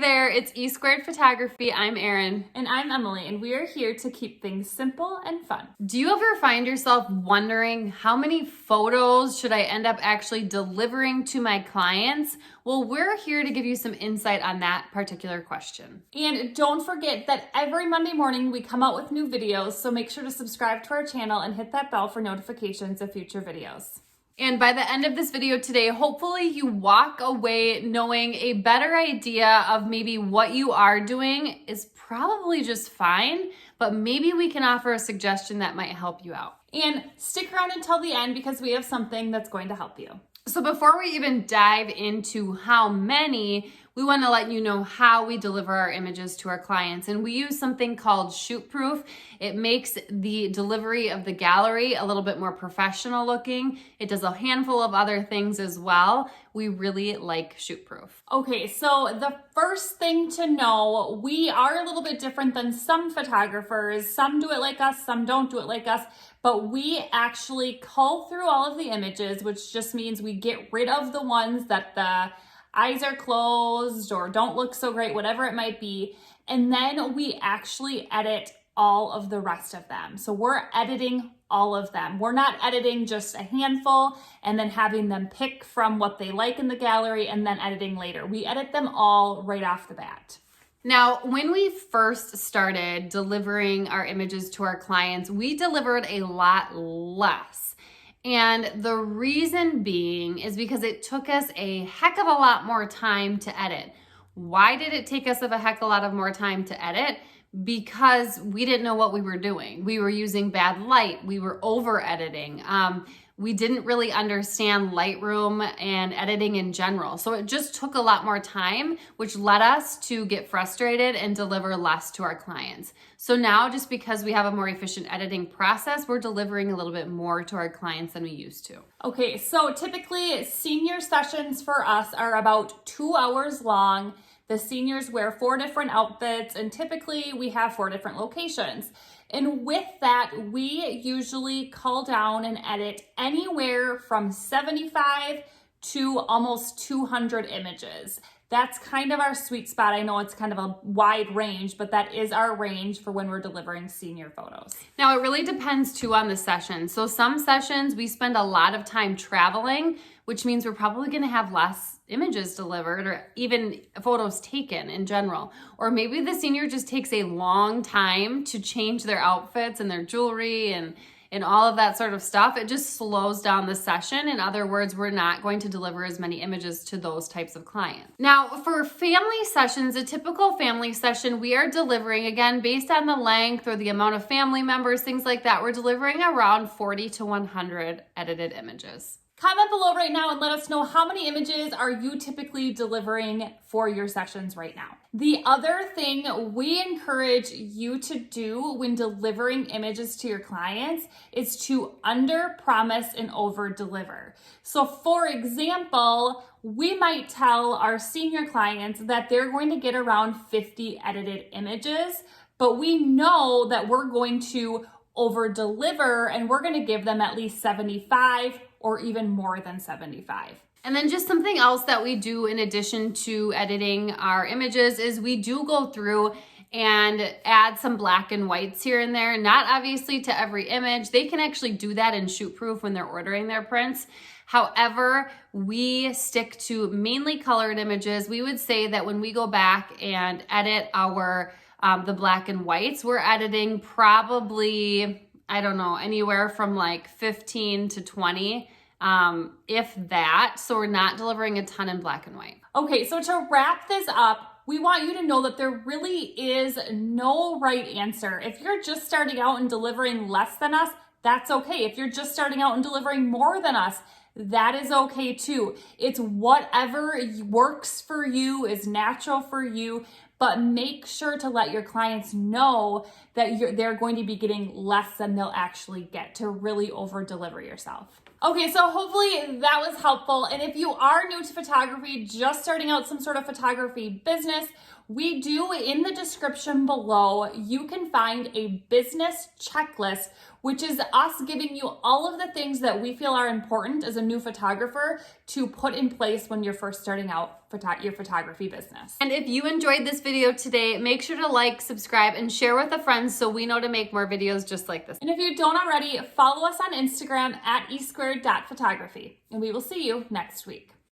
there, it's E Squared Photography. I'm Erin. And I'm Emily, and we are here to keep things simple and fun. Do you ever find yourself wondering how many photos should I end up actually delivering to my clients? Well, we're here to give you some insight on that particular question. And don't forget that every Monday morning we come out with new videos, so make sure to subscribe to our channel and hit that bell for notifications of future videos. And by the end of this video today, hopefully you walk away knowing a better idea of maybe what you are doing is probably just fine, but maybe we can offer a suggestion that might help you out. And stick around until the end because we have something that's going to help you. So before we even dive into how many, we want to let you know how we deliver our images to our clients. And we use something called shoot proof. It makes the delivery of the gallery a little bit more professional looking. It does a handful of other things as well. We really like shoot proof. Okay, so the first thing to know, we are a little bit different than some photographers. Some do it like us, some don't do it like us, but we actually cull through all of the images, which just means we get rid of the ones that the eyes are closed or don't look so great, whatever it might be. And then we actually edit all of the rest of them. So we're editing all of them. We're not editing just a handful and then having them pick from what they like in the gallery and then editing later. We edit them all right off the bat. Now, when we first started delivering our images to our clients, we delivered a lot less. And the reason being is because it took us a heck of a lot more time to edit. Why did it take us a heck of a lot of more time to edit? Because we didn't know what we were doing. We were using bad light. We were over editing. We didn't really understand Lightroom and editing in general. So it just took a lot more time, which led us to get frustrated and deliver less to our clients. So now, just because we have a more efficient editing process, we're delivering a little bit more to our clients than we used to. Okay, so typically senior sessions for us are about 2 hours long. The seniors wear 4 different outfits, and typically we have 4 different locations. And with that, we usually cull down and edit anywhere from 75 to almost 200 images. That's kind of our sweet spot. I know it's kind of a wide range, but that is our range for when we're delivering senior photos. Now, it really depends too on the session. So some sessions we spend a lot of time traveling, which means we're probably going to have less images delivered or even photos taken in general. Or maybe the senior just takes a long time to change their outfits and their jewelry and all of that sort of stuff. It just slows down the session. In other words, we're not going to deliver as many images to those types of clients. Now, for family sessions, a typical family session, we are delivering, again, based on the length or the amount of family members, things like that, we're delivering around 40 to 100 edited images. Comment below right now and let us know how many images are you typically delivering for your sessions right now. The other thing we encourage you to do when delivering images to your clients is to under-promise and over-deliver. So for example, we might tell our senior clients that they're going to get around 50 edited images, but we know that we're going to over-deliver and we're going to give them at least 75 or even more than 75. And then just something else that we do in addition to editing our images is we do go through and add some black and whites here and there. Not obviously to every image. They can actually do that in shoot proof when they're ordering their prints. However, we stick to mainly colored images. We would say that when we go back and edit our the black and whites, we're editing probably, I don't know, anywhere from like 15 to 20, if that. So we're not delivering a ton in black and white. Okay, so to wrap this up, we want you to know that there really is no right answer. If you're just starting out and delivering less than us, that's okay. If you're just starting out and delivering more than us, that is okay too. It's whatever works for you, is natural for you, but make sure to let your clients know that they're going to be getting less than they'll actually get to really over deliver yourself. Okay, so hopefully that was helpful. And if you are new to photography, just starting out some sort of photography business, we do in the description below, you can find a business checklist, which is us giving you all of the things that we feel are important as a new photographer to put in place when you're first starting out your photography business. And if you enjoyed this video today, make sure to like, subscribe, and share with a friend so we know to make more videos just like this. And if you don't already, follow us on Instagram at e2photography. And we will see you next week.